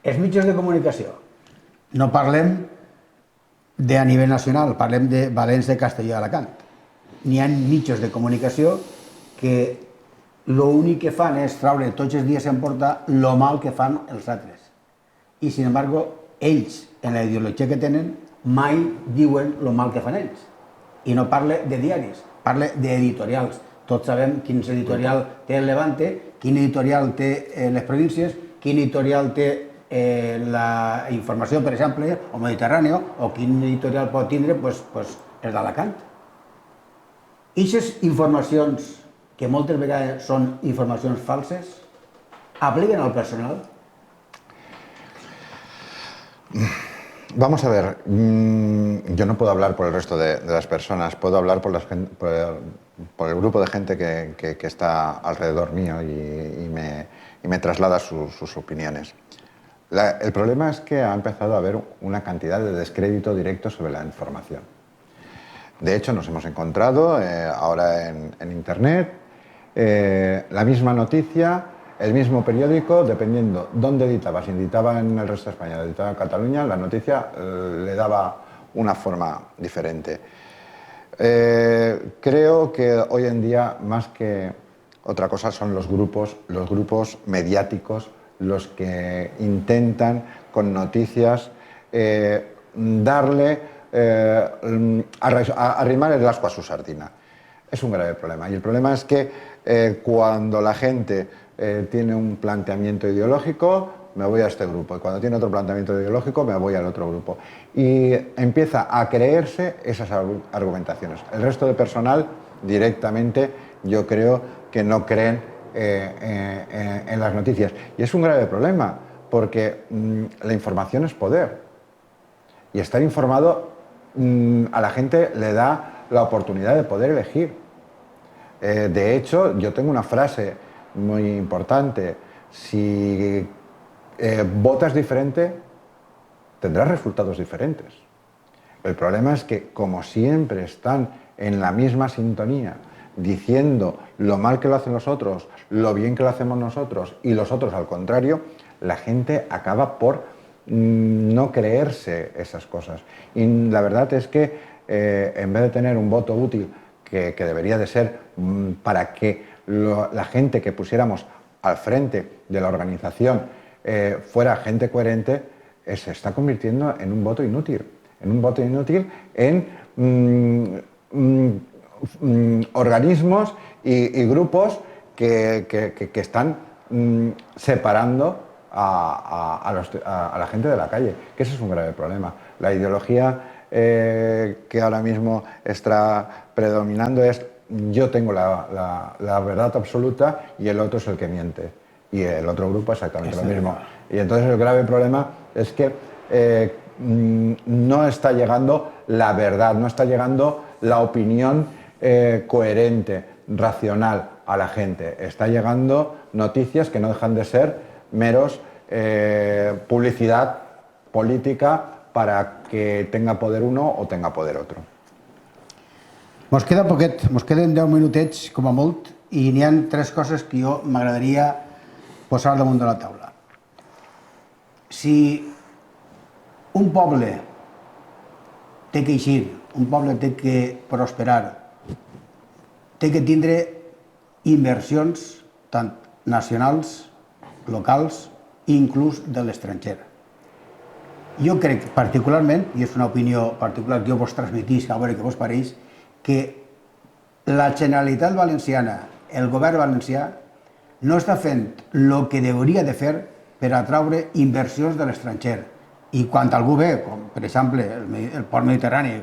Els mitjans de comunicació, no parlem a nivell nacional, parlem de València, Castelló i Alacant. N'hi ha mitjans de comunicació que l'únic que fan és traure tots els dies en porta lo mal que fan els altres. I, sin embargo, ells, en la ideologia que tenen, mai diuen lo mal que fan ells. I no parle de diaris, parle d'editorials. Tots sabem quin editorial té el Levante, quin editorial té les províncies, quin editorial té la informació, per exemple, o Mediterráneo, o quin editorial pot tindre el d'Alacant. I aquestes informacions, que moltes vegades són informacions falses, apliquen al personal? Vamos a ver, yo no puedo hablar por el resto de las personas, puedo hablar por el grupo de gente que está alrededor mío y me traslada sus opiniones. El problema es que ha empezado a haber una cantidad de descrédito directo sobre la información. De hecho, nos hemos encontrado ahora en Internet la misma noticia, el mismo periódico, dependiendo dónde editaba, si editaba en el resto de España, editaba en Cataluña, la noticia le daba una forma diferente. Creo que hoy en día, más que otra cosa, son los grupos mediáticos los que intentan con noticias arrimar el ascua a su sardina. Es un grave problema. Y el problema es que cuando la gente tiene un planteamiento ideológico, me voy a este grupo. Y cuando tiene otro planteamiento ideológico, me voy al otro grupo. Y empieza a creerse esas argumentaciones. El resto de personal, directamente, yo creo que no creen en las noticias. Y es un grave problema, porque la información es poder. Y estar informado a la gente le da la oportunidad de poder elegir. De hecho, yo tengo una frase muy importante: si votas diferente, tendrás resultados diferentes. El problema es que, como siempre están en la misma sintonía, diciendo lo mal que lo hacen los otros, lo bien que lo hacemos nosotros y los otros al contrario, la gente acaba por no creerse esas cosas. Y la verdad es que en vez de tener un voto útil que debería de ser para que la gente que pusiéramos al frente de la organización fuera gente coherente, se está convirtiendo en un voto inútil. En un voto inútil en organismos y grupos que están separando a la gente de la calle, que ese es un grave problema. La ideología que ahora mismo está predominando es: yo tengo la verdad absoluta y el otro es el que miente. Y el otro grupo exactamente lo mismo. Y entonces el grave problema es que no está llegando la verdad, no está llegando la opinión coherente, racional a la gente. Está llegando noticias que no dejan de ser meros publicidad política para que tenga poder uno o tenga poder otro. Mos queda poquet, mos queden 10 minutets com a molt, i n'hi ha 3 coses que jo m'agradaria posar damunt de la taula. Si un poble té que eixir, un poble té que prosperar, té que tindre inversions tant nacionals, locals i inclús de l'estranger. Jo crec particularment, i és una opinió particular que jo vos transmitís, a veure què vos pareix, que la Generalitat Valenciana, el govern valencià, no està fent el que hauria de fer per atraure inversions de l'estranger. I quan algú ve, com per exemple el port mediterrani,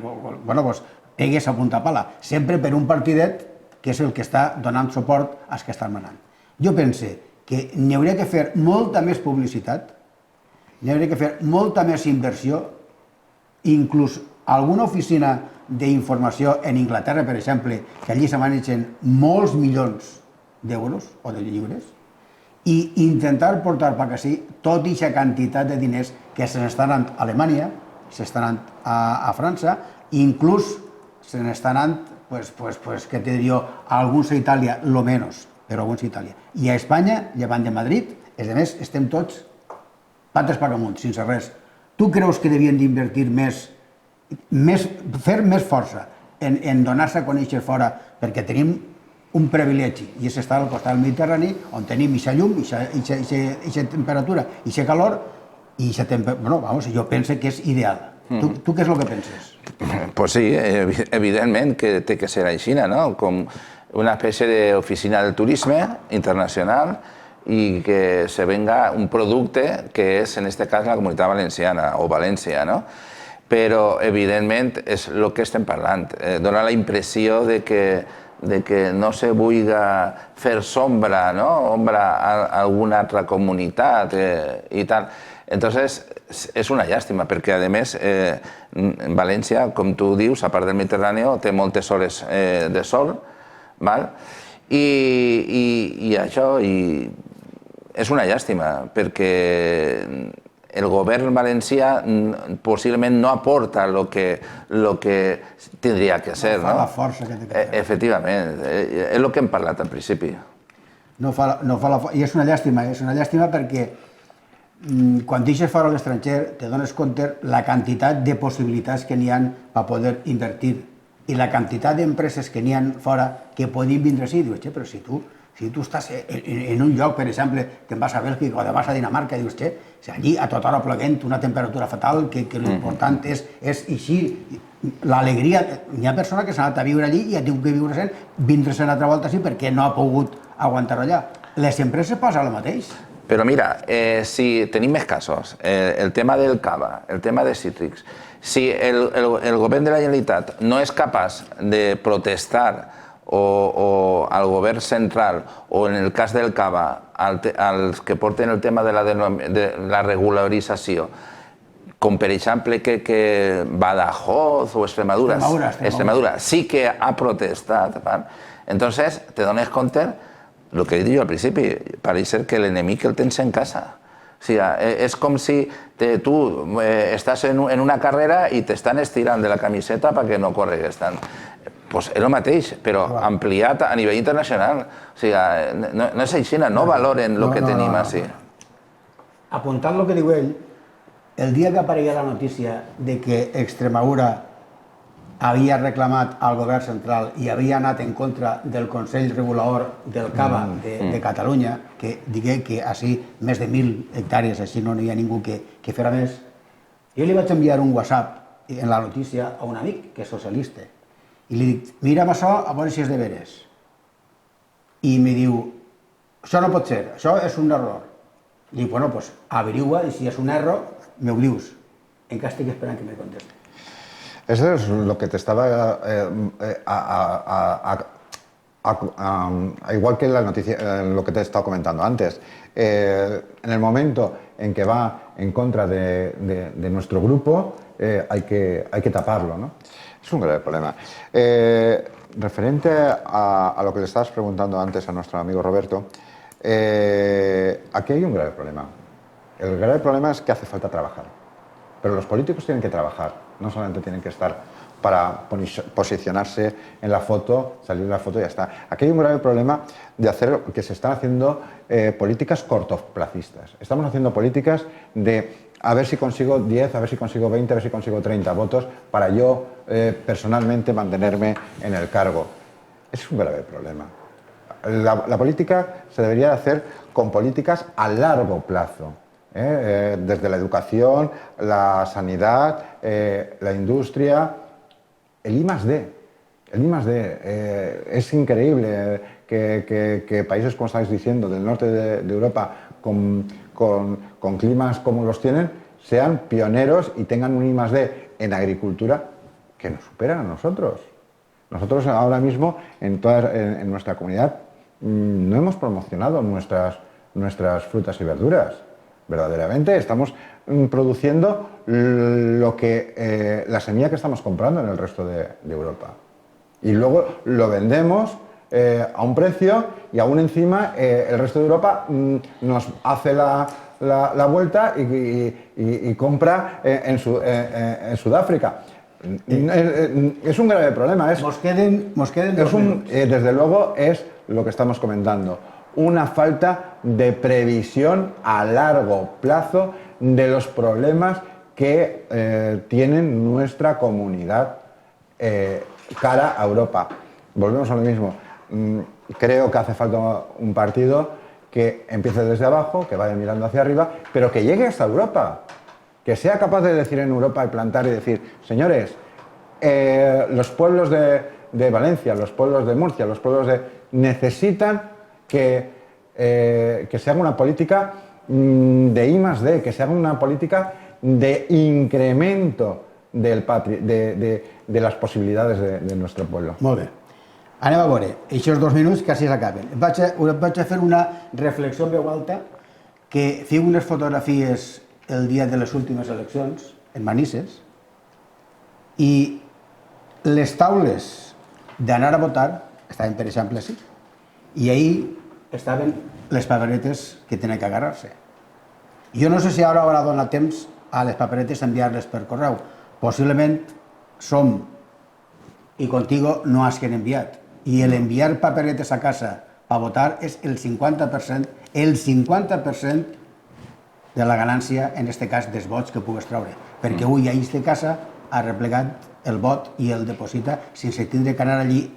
pegues a punta pala, sempre per un partidet que és el que està donant suport als que estan manant. Jo pense que n'hi hauria que fer molta més publicitat, n'hi hauria que fer molta més inversió, inclús alguna oficina d'informació en Inglaterra, per exemple, que allí se manegen molts milions d'euros o de lliures, i intentar portar per aquí tota aquesta quantitat de diners que se n'estan anant a Alemanya, se n'estan anant a França, i inclús se n'estan anant pues ¿qué te digo? A alguns a Itàlia, lo menos, però alguns a Itàlia. I a Espanya, llevant de Madrid, a més, estem tots pates per amunt, sense res. Tu creus que devien d'invertir més, fer més força en donar-se a conèixer fora, perquè tenim un privilegi, i és estar al costat del Mediterrani, on tenim ixa llum, ixa temperatura, ixa calor, i ixa bueno, vamos, jo penso que és ideal. Tu què és el que penses? Pues sí, evidentment que té que ser així, no? Com una espècie d'oficina del turisme internacional i que se venga un producte que és, en aquest cas, la Comunitat Valenciana o València, no? Però, evidentment, és el que estem parlant. Dóna la impressió de que no se vulgui fer sombra, no? Ombra a alguna altra comunitat i tal. Entonces, és una llàstima, perquè, a més, València, com tu dius, a part del Mediterrani, té moltes hores de sol, i això és una llàstima, perquè el govern valencià possiblement no aporta el que tindria que ser. No fa la força que té que fer. Efectivament, és el que hem parlat al principi. No fa la força, i és una llàstima perquè quan deixes fora a l'estranger te dones compte la quantitat de possibilitats que n'hi ha per poder invertir i la quantitat d'empreses que n'hi ha fora que podien vindre així. Dius, però si tu estàs en un lloc, per exemple, te'n vas a Bèlgica o te vas a Dinamarca, dius, allí a tota hora ploguent, una temperatura fatal, que l'important és així, l'alegria. Hi ha persones que s'han anat a viure allí i ha tingut que viure-se'n, vindre-se'n una altra volta així perquè no ha pogut aguantar-ho allà. Les empreses passa el mateix. Però mira, si tenim més casos, el tema del cava, el tema de cítrics, si el govern de la Generalitat no és capaç de protestar o al govern central o en el cas del cava, als que porten el tema de la regularització, com per exemple que Badajoz o Extremadura sí que ha protestat, entonces te dones compte el que he dit jo al principi, pareix ser que l'enemic el tens en casa. O sigui, és com si tu estàs en una carrera i t'estan estirant de la camiseta perquè no corregues tant. Doncs és el mateix, però ampliat a nivell internacional. O sigui, no és així, no valoren el que tenim així. Apuntant el que diu ell, el dia que aparegué la notícia de que Extremadura havia reclamat al govern central i havia anat en contra del Consell Regulador del Cava de Catalunya, que digué que així més de 1.000 hectàrees, així no hi ha ningú que farà més, jo li vaig enviar un WhatsApp en la notícia a un amic que és socialista i li dic, mira'm això a veure si és de veres. I me diu, això no pot ser, això és un error. Dic, bueno, doncs averigua i si és un error, me ho dius. Encara estic esperant que me contesti. Eso es lo que te estaba... igual que la noticia, lo que te he estado comentando antes. En el momento en que va en contra de nuestro grupo, hay que taparlo, ¿no? Es un grave problema. Referente a lo que le estabas preguntando antes a nuestro amigo Roberto, aquí hay un grave problema. El grave problema es que hace falta trabajar. Pero los políticos tienen que trabajar, no solamente tienen que estar para posicionarse en la foto, salir en la foto y ya está. Aquí hay un grave problema de hacer que se están haciendo políticas cortoplacistas. Estamos haciendo políticas de a ver si consigo 10, a ver si consigo 20, a ver si consigo 30 votos para yo personalmente mantenerme en el cargo. Es un grave problema. La política se debería hacer con políticas a largo plazo. Desde la educación, la sanidad, la industria, el I+D. El I+D. Es increíble que países, como estáis diciendo, del norte de Europa, con climas como los tienen, sean pioneros y tengan un I+D en agricultura que nos superan a nosotros. Nosotros ahora mismo, en nuestra comunidad, no hemos promocionado nuestras frutas y verduras. Verdaderamente estamos produciendo la semilla que estamos comprando en el resto de Europa. Y luego lo vendemos a un precio y aún encima el resto de Europa nos hace la vuelta y compra en Sudáfrica. Es un grave problema. Mos queden Desde luego es lo que estamos comentando. Una falta de previsión a largo plazo de los problemas que tienen nuestra comunidad cara a Europa. Volvemos a lo mismo. Creo que hace falta un partido que empiece desde abajo, que vaya mirando hacia arriba, pero que llegue hasta Europa. Que sea capaz de decir en Europa y plantar y decir, señores, los pueblos de Valencia, los pueblos de Murcia, necesitan que se haga una política de I+D, que se haga una política de incremento de las possibilitats de nuestro pueblo. Molt bé. Anem a veure, aquests 2 minuts quasi s'acaben. Vaig a fer una reflexió en veu alta, que feu unes fotografies el dia de les últimes eleccions en Manises i les taules d'anar a votar estaven, per exemple, així. I ahí estaven les paperetes que tenen que agarrar-se. Jo no sé si ara haurà donat temps a les paperetes enviar-les per correu. Possiblement som i contigo no has que han enviat. I l'enviar paperetes a casa per votar és el 50% de la ganància, en aquest cas, dels vots que pugues treure. Perquè avui ja de casa ha replegat el vot i el deposita sense tindre que anar allí.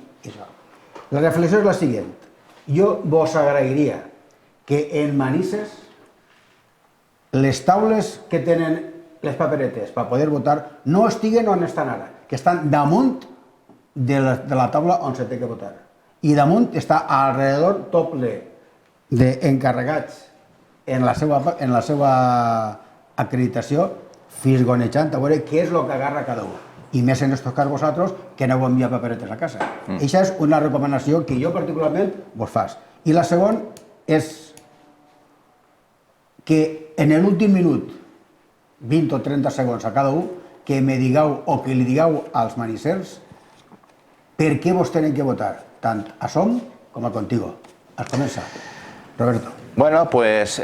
La reflexió és la següent. Jo vos agrairia que en Manises les taules que tenen les paperetes per poder votar no estiguen on estan ara, que estan damunt de la taula on se té que votar. I damunt està alrededor tot ple d'encarregats en la seva acreditació, fisgonejant a veure què és el que agarra cada un. I més en estos cas vosaltres, que aneu a enviar paperetes a casa. Això és una recomanació que jo particularment vos faig. I la segona és que en l'últim minut, 20 o 30 segons a cada un, que me digueu o que li digueu als manisers per què vos tenen que votar, tant a Som com a Contigo. Es comença. Roberto. Bueno, pues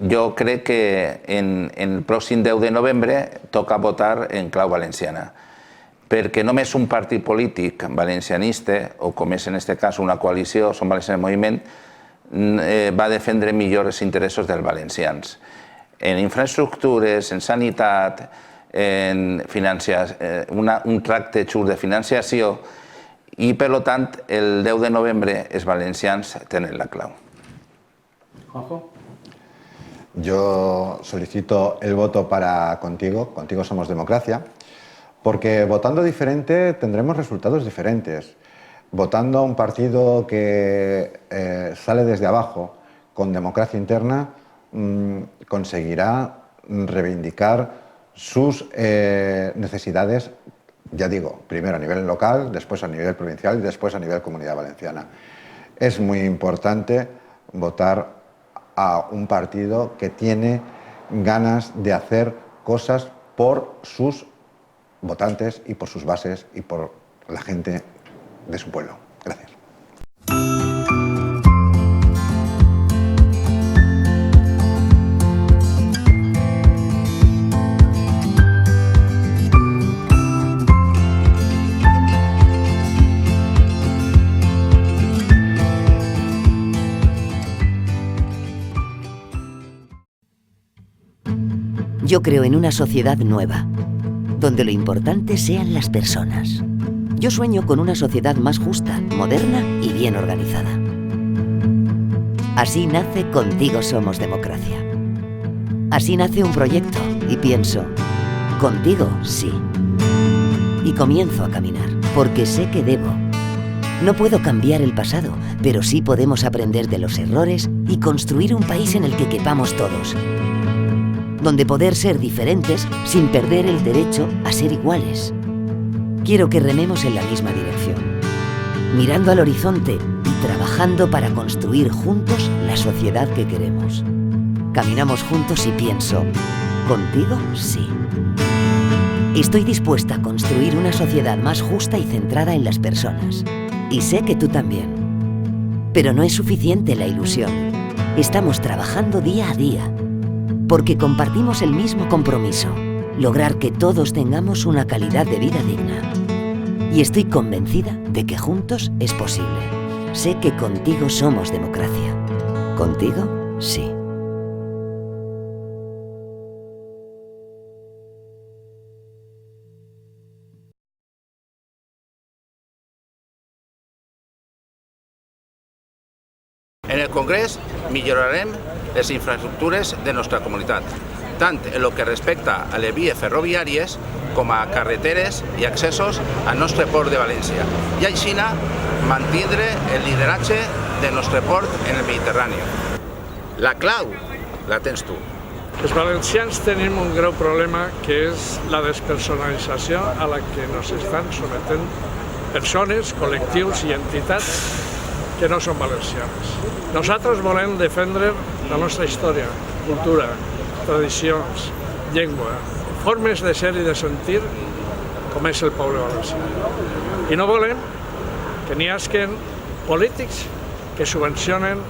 yo creo que en el próximo 10 de noviembre toca votar en clau valenciana, perquè només un partit polític valencianista, o com és en aquest cas una coalició, Som Valencians en Moviment, va defendre millor els interessos dels valencians. En infraestructures, en sanitat, en un tracte just de financiació, i per tant el 10 de novembre els valencians tenen la clau. Juanjo. Yo solicito el voto para Contigo, Contigo Somos Democracia, porque votando diferente tendremos resultados diferentes. Votando a un partido que sale desde abajo, con democracia interna, conseguirá reivindicar sus necesidades, ya digo, primero a nivel local, después a nivel provincial y después a nivel Comunidad Valenciana. Es muy importante votar a un partido que tiene ganas de hacer cosas por sus votantes y por sus bases y por la gente de su pueblo. Gracias. Yo creo en una sociedad nueva, donde lo importante sean las personas. Yo sueño con una sociedad más justa, moderna y bien organizada. Así nace Contigo Somos Democracia. Así nace un proyecto y pienso, contigo sí. Y comienzo a caminar, porque sé que debo. No puedo cambiar el pasado, pero sí podemos aprender de los errores y construir un país en el que quepamos todos, donde poder ser diferentes sin perder el derecho a ser iguales. Quiero que rememos en la misma dirección, mirando al horizonte y trabajando para construir juntos la sociedad que queremos. Caminamos juntos y pienso, contigo sí. Estoy dispuesta a construir una sociedad más justa y centrada en las personas. Y sé que tú también. Pero no es suficiente la ilusión. Estamos trabajando día a día, porque compartimos el mismo compromiso, lograr que todos tengamos una calidad de vida digna. Y estoy convencida de que juntos es posible. Sé que contigo somos democracia. Contigo, sí. En el Congrés millorarem les infraestructures de nostra comunitat, tant en el que respecta a les vies ferroviàries com a carreteres i accessos al nostre port de València, i així mantindre el lideratge del nostre port en el Mediterrani. La clau la tens tu. Els valencians tenim un greu problema que és la despersonalització a la que ens estan sometent persones, col·lectius i entitats que no són valencianes. Nosaltres volem defendre la nostra història, cultura, tradicions, llengua, formes de ser i de sentir com és el poble valencià. I no volem que n'hi hagi polítics que subvencionen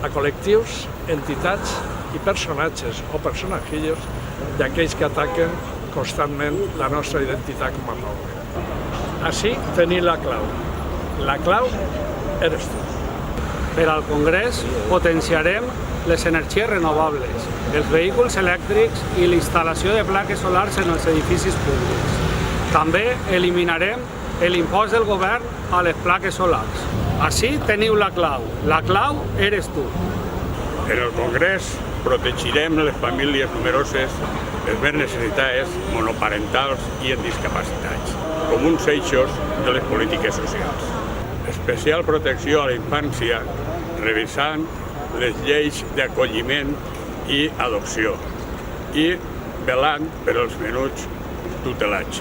a col·lectius, entitats i personatges o personajillos d'aquells que ataquen constantment la nostra identitat com a poble. Així tenim la clau. La clau eres tu. Per al Congrés potenciarem les energies renovables, els vehicles elèctrics i l'instal·lació de plaques solars en els edificis públics. També eliminarem l'impost del govern a les plaques solars. Així teniu la clau. La clau eres tu. En el Congrés protegirem les famílies numeroses, les més necessitades, monoparentals i en discapacitats, com uns eixos de les polítiques socials. Especial protecció a la infància, revisant les lleis d'acolliment i adopció i velant per als menuts tutelats.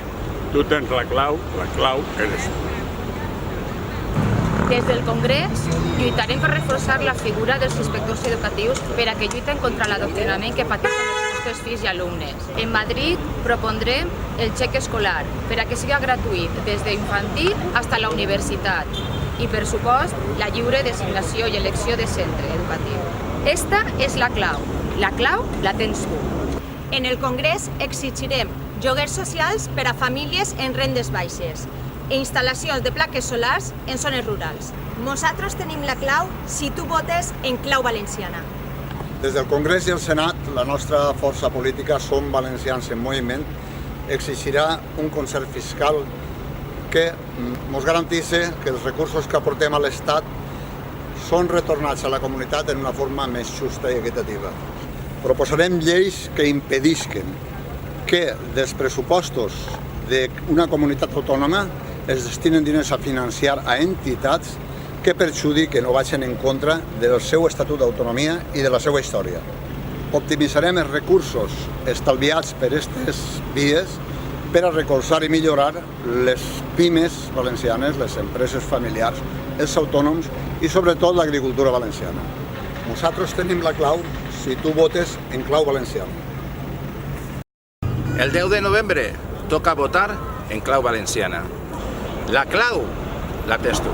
Tu tens la clau eres tu. Des del Congrés lluitarem per reforçar la figura dels inspectors educatius per a que lluiten contra l'adoctrinament que pateixen els nostres fills i alumnes. En Madrid propondrem el xec escolar per a que siga gratuït des d'infantil fins a la universitat i, per supost, la lliure designació i elecció de centre educatiu. Esta és la clau. La clau la tens tu. En el Congrés exigirem lloguers socials per a famílies en rendes baixes i instal·lacions de plaques solars en zones rurals. Nosaltres tenim la clau si tu votes en clau valenciana. Des del Congrés i el Senat, la nostra força política, Som Valencians en Moviment, exigirà un concert fiscal que ens garanteixi que els recursos que aportem a l'Estat són retornats a la comunitat en una forma més justa i equitativa. Proposarem lleis que impedisquen que dels pressupostos d'una comunitat autònoma es destinen diners a financiar a entitats que perjudiquen o vagin en contra del seu estatut d'autonomia i de la seva història. Optimitzarem els recursos estalviats per aquestes vies per a recolzar i millorar les pimes valencianes, les empreses familiars, els autònoms i sobretot l'agricultura valenciana. Nosaltres tenim la clau si tu votes en clau valenciana. El 10 de novembre toca votar en clau valenciana. La clau la tens tu.